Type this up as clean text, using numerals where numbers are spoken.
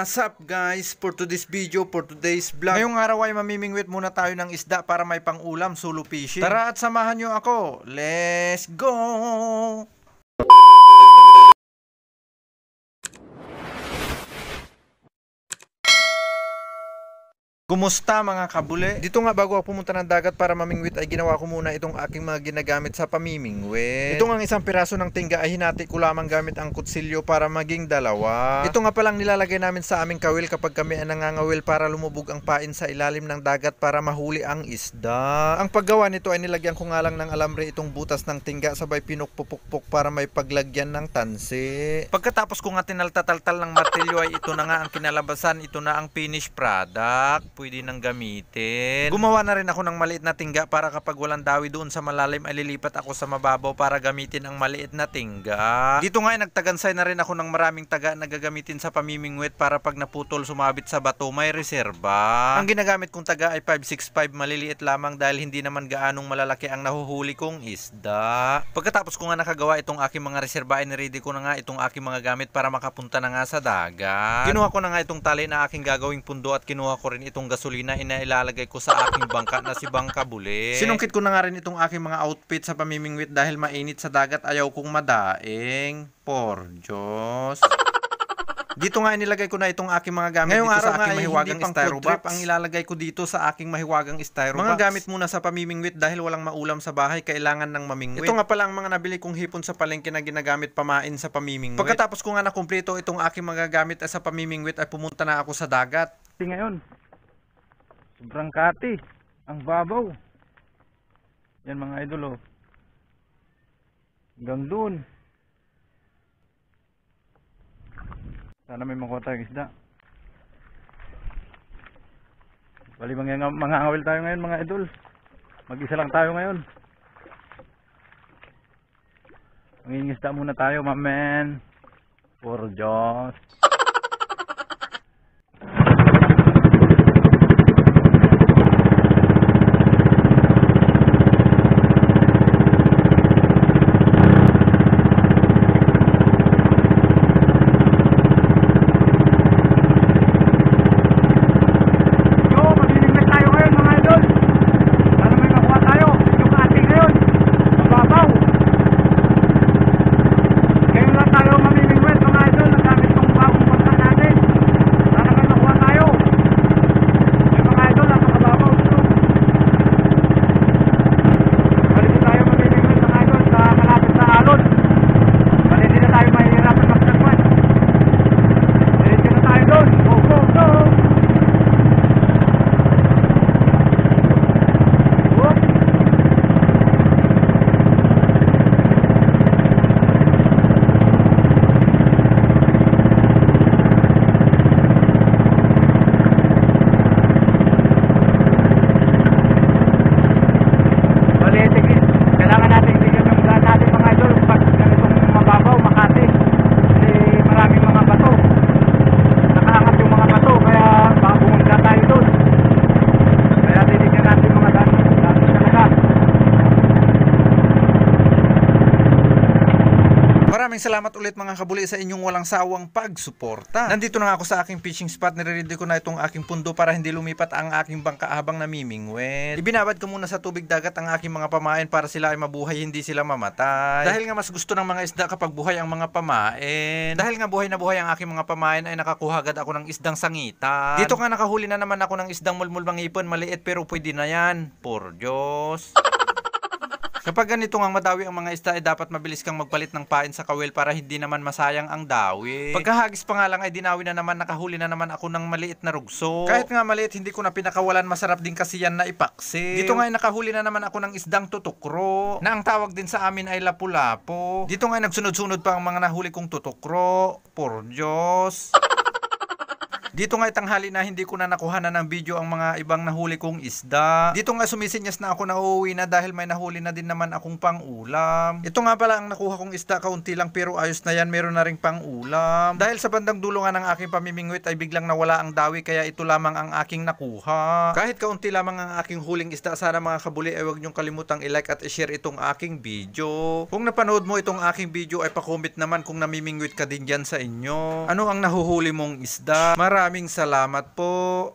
What's up guys? For today's video, for today's vlog, ngayong araw ay mamimingwit muna tayo ng isda para may pang-ulam, solo fishing. Tara at samahan nyo ako. Let's go! Kumusta mga kabule? Dito nga bago ako pumunta ng dagat para mamingwit ay ginawa ko muna itong aking mga ginagamit sa pamimingwit. Ito nga isang piraso ng tingga ay hinati ko lamang gamit ang kutsilyo para maging dalawa. Ito nga palang nilalagay namin sa aming kawil kapag kami ay nangangawil para lumubog ang pain sa ilalim ng dagat para mahuli ang isda. Ang paggawa nito ay nilagyan ko nga lang ng alambre itong butas ng tingga sabay pinukpupukpuk para may paglagyan ng tansi. Pagkatapos ko nga tinaltataltal ng martilyo ay ito na nga ang kinalabasan, ito na ang finished product. Pwede nang gamitin. Gumawa na rin ako ng maliit na tingga para kapag walang dawi doon sa malalim ay lilipat ako sa mababaw para gamitin ang maliit na tingga. Dito nga ay nagtagansay na rin ako ng maraming taga na gagamitin sa pamimingwit para pag naputol sumabit sa bato may reserba. Ang ginagamit kong taga ay 565, maliliit lamang dahil hindi naman gaanong malalaki ang nahuhuli kong isda. Pagkatapos ko nga nakagawa itong aking mga reserba ay niready ko na nga itong aking mga gamit para makapunta na nga sa dagat. Kinuha ko na nga itong tali na aking gagawing pundo at kinuha ko rin itong gasolina inailalagay ko sa aking bangka na si Bangka Bule. Sinungkit ko na nga rin itong aking mga outfit sa pamimingwit dahil mainit sa dagat, ayaw kong madaing. Por Diyos. Dito nga inilagay ko na itong aking mga gamit ngayong dito sa aking mahiwagang styrobox. Ang ilalagay ko dito sa aking mahiwagang styrobox. Mga gamit muna sa pamimingwit dahil walang maulam sa bahay, kailangan ng mamingwit. Ito nga pala ang mga nabili kong hipon sa palengke na ginagamit pamain sa pamimingwit. Pagkatapos ko nga nakumpleto itong aking mga gamit sa pamimingwit ay pumunta na ako sa dagat. Ngayon, sobrang kati ang babaw. Yan mga idol, oh. Hanggang doon. Sana may makuha tayong isda. Bali mga awil tayo ngayon mga idol. Mag-isa lang tayo ngayon. Mangingisda muna tayo, my man. For Diyos. Maraming salamat ulit mga kabuli sa inyong walang sawang pagsuporta. Nandito na nga ako sa aking fishing spot. Nire-ready ko na itong aking pundo para hindi lumipat ang aking bangka habang namimingwit. Ibinabad ko muna sa tubig dagat ang aking mga pamain para sila ay mabuhay, hindi sila mamatay. Dahil nga mas gusto ng mga isda kapag buhay ang mga pamain. Dahil nga buhay na buhay ang aking mga pamain ay nakakuha agad ako ng isdang sangitan. Dito nga nakahuli na naman ako ng isdang mulmul mangipon. Maliit pero pwede na yan. Por Diyos. Kapag ganito nga madawi ang mga isda ay dapat mabilis kang magpalit ng pain sa kawil para hindi naman masayang ang dawi. Pagkahagis pa nga lang ay dinawi na naman, nakahuli na naman ako ng maliit na rugso. Kahit nga maliit hindi ko na pinakawalan, masarap din kasi yan na ipaksiw. Dito nga ay nakahuli na naman ako ng isdang tutukro na ang tawag din sa amin ay lapu-lapo. Dito nga ay nagsunod-sunod pa ang mga nahuli kong tutukro. Por Diyos. Dito nga itanghali na hindi ko na nakuhanan ng video ang mga ibang nahuli kong isda. Dito nga sumisinyas na ako na uuwi na dahil may nahuli na din naman akong pang-ulam. Ito nga pala ang nakuha kong isda, kaunti lang pero ayos na yan, meron na ring pang-ulam. Dahil sa bandang dulo nga ng aking pamimingwit ay biglang nawala ang dawi kaya ito lamang ang aking nakuha. Kahit kaunti lamang ang aking huling isda, sana mga kabuli ay huwag niyong kalimutang i-like at i-share itong aking video. Kung napanood mo itong aking video ay pa-comment naman kung namimingwit ka din dyan sa inyo. Ano ang nahuhuli mong isda? Maraming salamat po.